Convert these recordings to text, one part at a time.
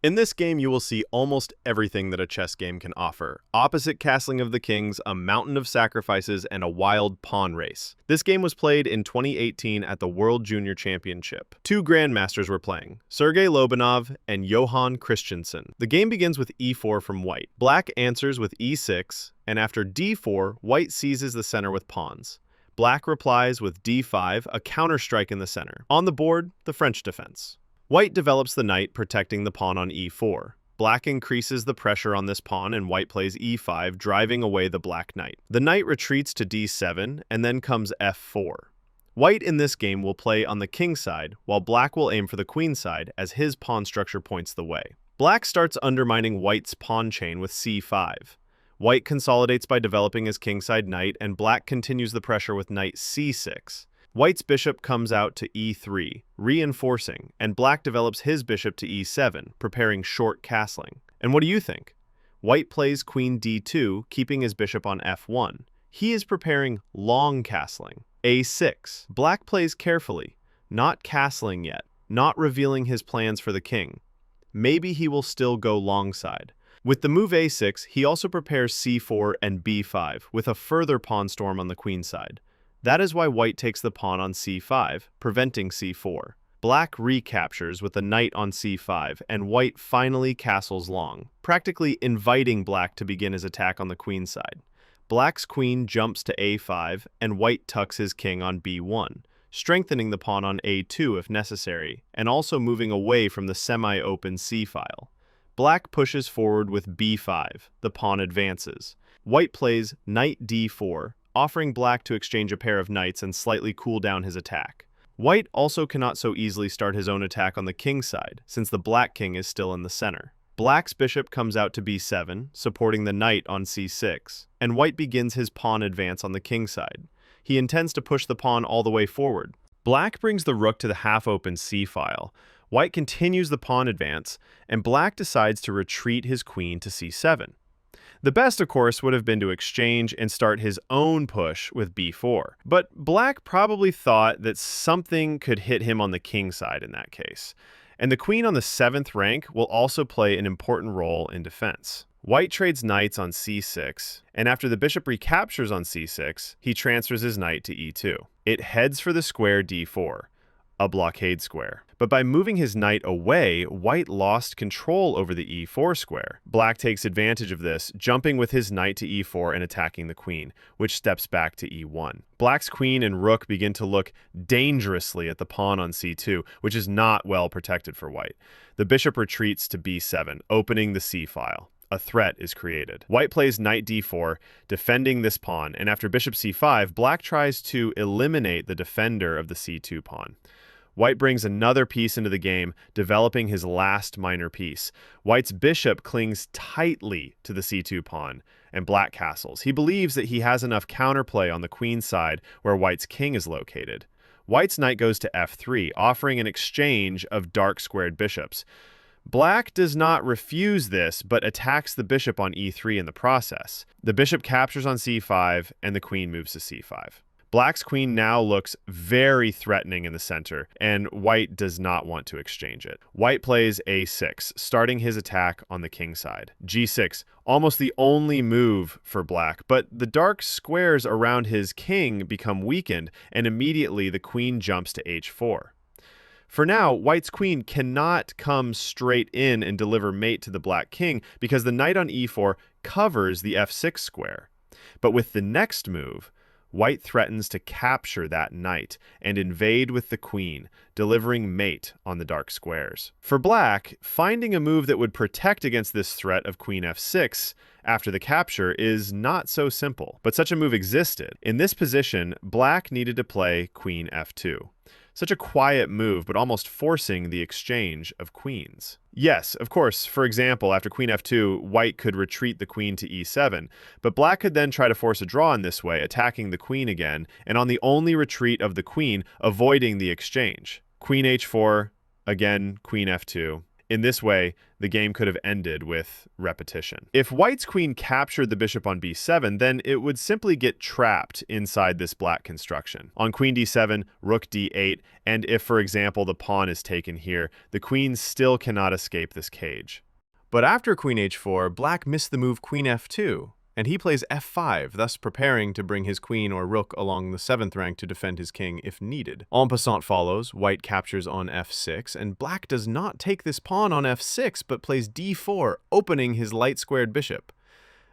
In this game, you will see almost everything that a chess game can offer. Opposite castling of the kings, a mountain of sacrifices, and a wild pawn race. This game was played in 2018 at the World Junior Championship. Two grandmasters were playing, Sergei Lobanov and Johan Christensen. The game begins with e4 from white. Black answers with e6, and after d4, white seizes the center with pawns. Black replies with d5, a counterstrike in the center. On the board, the French defense. White develops the knight, protecting the pawn on e4. Black increases the pressure on this pawn, and white plays e5, driving away the black knight. The knight retreats to d7, and then comes f4. White in this game will play on the king side, while black will aim for the queen side, as his pawn structure points the way. Black starts undermining white's pawn chain with c5. White consolidates by developing his kingside knight, and black continues the pressure with knight c6. White's bishop comes out to e3, reinforcing, and black develops his bishop to e7, preparing short castling. And what do you think? White plays queen d2, keeping his bishop on f1. He is preparing long castling. a6. Black plays carefully, not castling yet, not revealing his plans for the king. Maybe he will still go long side. With the move a6, he also prepares c4 and b5, with a further pawn storm on the queen side. That is why white takes the pawn on c5, preventing c4. Black recaptures with the knight on c5, and white finally castles long, practically inviting black to begin his attack on the queen side. Black's queen jumps to a5, and white tucks his king on b1, strengthening the pawn on a2 if necessary, and also moving away from the semi-open c-file. Black pushes forward with b5, the pawn advances. White plays knight d4, offering black to exchange a pair of knights and slightly cool down his attack. White also cannot so easily start his own attack on the king side, since the black king is still in the center. Black's bishop comes out to b7, supporting the knight on c6, and white begins his pawn advance on the king side. He intends to push the pawn all the way forward. Black brings the rook to the half-open c-file. White continues the pawn advance, and black decides to retreat his queen to c7. The best, of course, would have been to exchange and start his own push with b4. But black probably thought that something could hit him on the king side in that case. And the queen on the 7th rank will also play an important role in defense. White trades knights on c6, and after the bishop recaptures on c6, he transfers his knight to e2. It heads for the square d4, a blockade square. But by moving his knight away, white lost control over the e4 square. Black takes advantage of this, jumping with his knight to e4 and attacking the queen, which steps back to e1. Black's queen and rook begin to look dangerously at the pawn on c2, which is not well protected for white. The bishop retreats to b7, opening the c-file. A threat is created. White plays knight d4, defending this pawn, and after bishop c5, black tries to eliminate the defender of the c2 pawn. White brings another piece into the game, developing his last minor piece. White's bishop clings tightly to the c2 pawn, and black castles. He believes that he has enough counterplay on the queen side where white's king is located. White's knight goes to f3, offering an exchange of dark squared bishops. Black does not refuse this, but attacks the bishop on e3 in the process. The bishop captures on c5, and the queen moves to c5. Black's queen now looks very threatening in the center, and white does not want to exchange it. White plays a6, starting his attack on the king side. g6, almost the only move for black, but the dark squares around his king become weakened, and immediately the queen jumps to h4. For now, white's queen cannot come straight in and deliver mate to the black king because the knight on e4 covers the f6 square. But with the next move, white threatens to capture that knight and invade with the queen, delivering mate on the dark squares. For black, finding a move that would protect against this threat of queen f6 after the capture is not so simple, but such a move existed. In this position, black needed to play queen f2. Such a quiet move, but almost forcing the exchange of queens. Yes, of course, for example, after queen f2, white could retreat the queen to e7, but black could then try to force a draw in this way, attacking the queen again, and on the only retreat of the queen, avoiding the exchange. Queen h4, again, queen f2. In this way, the game could have ended with repetition. If white's queen captured the bishop on b7, then it would simply get trapped inside this black construction. On queen d7, rook d8, and if, for example, the pawn is taken here, the queen still cannot escape this cage. But after queen h4, black missed the move queen f2, and he plays f5, thus preparing to bring his queen or rook along the 7th rank to defend his king if needed. En passant follows, white captures on f6, and black does not take this pawn on f6, but plays d4, opening his light-squared bishop.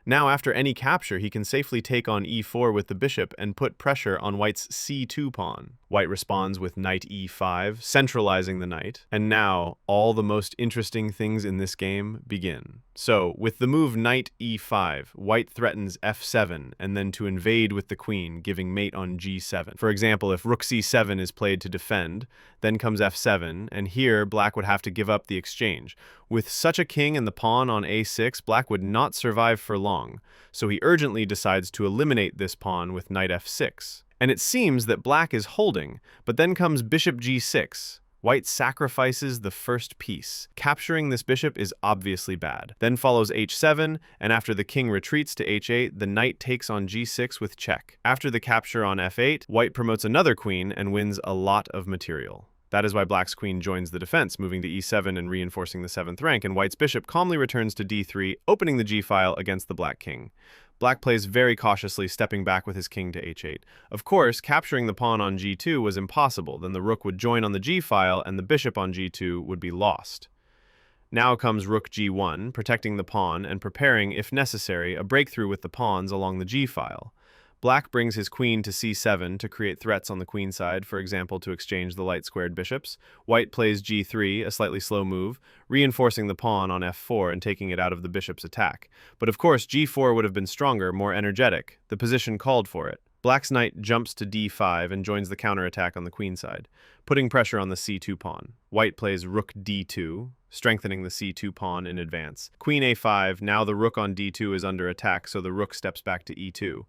Now, after any capture, he can safely take on e4 with the bishop and put pressure on white's c2 pawn. White responds with knight e5, centralizing the knight. And now, all the most interesting things in this game begin. So, with the move knight e5, white threatens f7, and then to invade with the queen, giving mate on g7. For example, if rook c7 is played to defend, then comes f7, and here black would have to give up the exchange. With such a king and the pawn on a6, black would not survive for long, so he urgently decides to eliminate this pawn with knight f6. And it seems that black is holding, but then comes bishop g6. White sacrifices the first piece. Capturing this bishop is obviously bad. Then follows h7, and after the king retreats to h8, the knight takes on g6 with check. After the capture on f8, white promotes another queen and wins a lot of material. That is why black's queen joins the defense, moving to e7 and reinforcing the 7th rank, and white's bishop calmly returns to d3, opening the g-file against the black king. Black plays very cautiously, stepping back with his king to h8. Of course, capturing the pawn on g2 was impossible. Then the rook would join on the g-file, and the bishop on g2 would be lost. Now comes rook g1, protecting the pawn and preparing, if necessary, a breakthrough with the pawns along the g-file. Black brings his queen to c7 to create threats on the queen side, for example, to exchange the light-squared bishops. White plays g3, a slightly slow move, reinforcing the pawn on f4 and taking it out of the bishop's attack. But of course, g4 would have been stronger, more energetic. The position called for it. Black's knight jumps to d5 and joins the counterattack on the queen side, putting pressure on the c2 pawn. White plays rook d2, strengthening the c2 pawn in advance. Queen a5, now the rook on d2 is under attack, so the rook steps back to e2.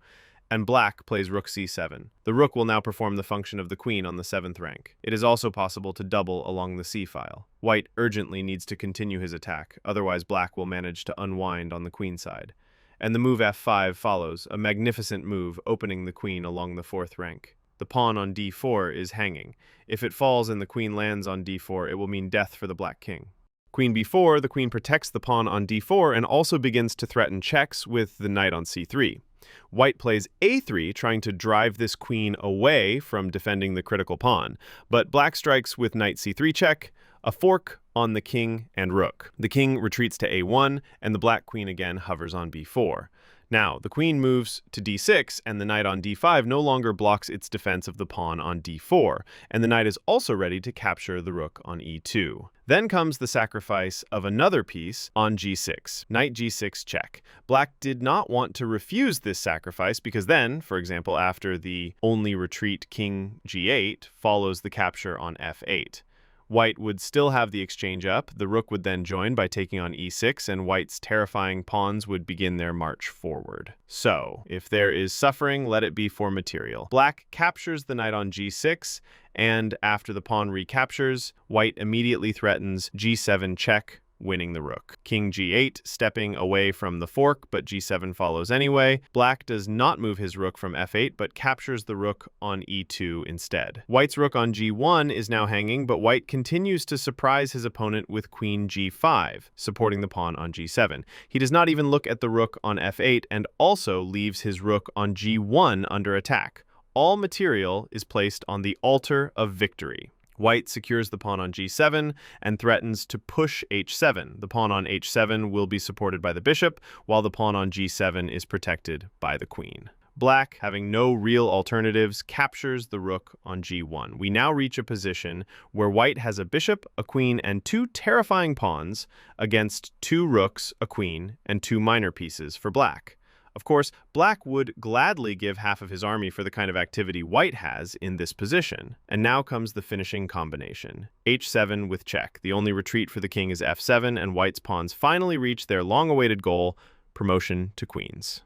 And black plays rook c7. The rook will now perform the function of the queen on the 7th rank. It is also possible to double along the c-file. White urgently needs to continue his attack, otherwise black will manage to unwind on the queen side. And the move f5 follows, a magnificent move opening the queen along the 4th rank. The pawn on d4 is hanging. If it falls and the queen lands on d4, it will mean death for the black king. Queen b4, the queen protects the pawn on d4 and also begins to threaten checks with the knight on c3. White plays a3, trying to drive this queen away from defending the critical pawn, but black strikes with knight c3 check, a fork on the king and rook. The king retreats to a1, and the black queen again hovers on b4. Now, the queen moves to d6, and the knight on d5 no longer blocks its defense of the pawn on d4, and the knight is also ready to capture the rook on e2. Then comes the sacrifice of another piece on g6, knight g6 check. Black did not want to refuse this sacrifice because then, for example, after the only retreat king g8 follows the capture on f8. White would still have the exchange up, the rook would then join by taking on e6, and white's terrifying pawns would begin their march forward. So, if there is suffering, let it be for material. Black captures the knight on g6, and after the pawn recaptures, white immediately threatens g7 check, winning the rook. King g8, stepping away from the fork, but g7 follows anyway. Black does not move his rook from f8, but captures the rook on e2 instead. White's rook on g1 is now hanging, but white continues to surprise his opponent with queen g5, supporting the pawn on g7. He does not even look at the rook on f8, and also leaves his rook on g1 under attack. All material is placed on the altar of victory. White secures the pawn on g7 and threatens to push h7. The pawn on h7 will be supported by the bishop, while the pawn on g7 is protected by the queen. Black, having no real alternatives, captures the rook on g1. We now reach a position where white has a bishop, a queen, and two terrifying pawns against two rooks, a queen, and two minor pieces for black. Of course, black would gladly give half of his army for the kind of activity white has in this position. And now comes the finishing combination. h7 with check. The only retreat for the king is f7, and white's pawns finally reach their long-awaited goal, promotion to queens.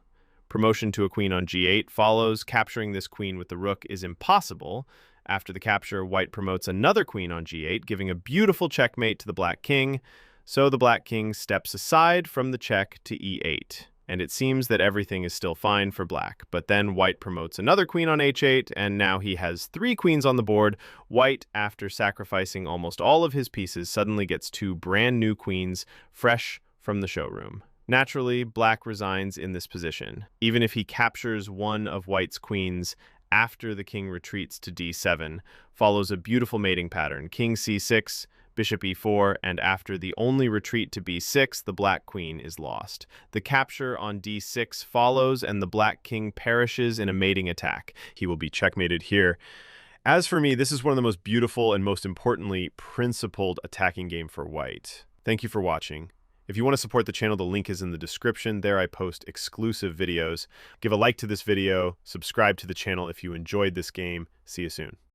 Promotion to a queen on g8 follows. Capturing this queen with the rook is impossible. After the capture, white promotes another queen on g8, giving a beautiful checkmate to the black king. So the black king steps aside from the check to e8. And it seems that everything is still fine for black. But then white promotes another queen on h8, and now he has 3 queens on the board. White, after sacrificing almost all of his pieces, suddenly gets 2 brand new queens, fresh from the showroom. Naturally, black resigns in this position. Even if he captures one of white's queens after the king retreats to d7, follows a beautiful mating pattern, king c6, bishop e4, and after the only retreat to b6, the black queen is lost. The capture on d6 follows, and the black king perishes in a mating attack. He will be checkmated here. As for me, this is one of the most beautiful and most importantly, principled attacking game for white. Thank you for watching. If you want to support the channel, the link is in the description. There I post exclusive videos. Give a like to this video, subscribe to the channel if you enjoyed this game. See you soon.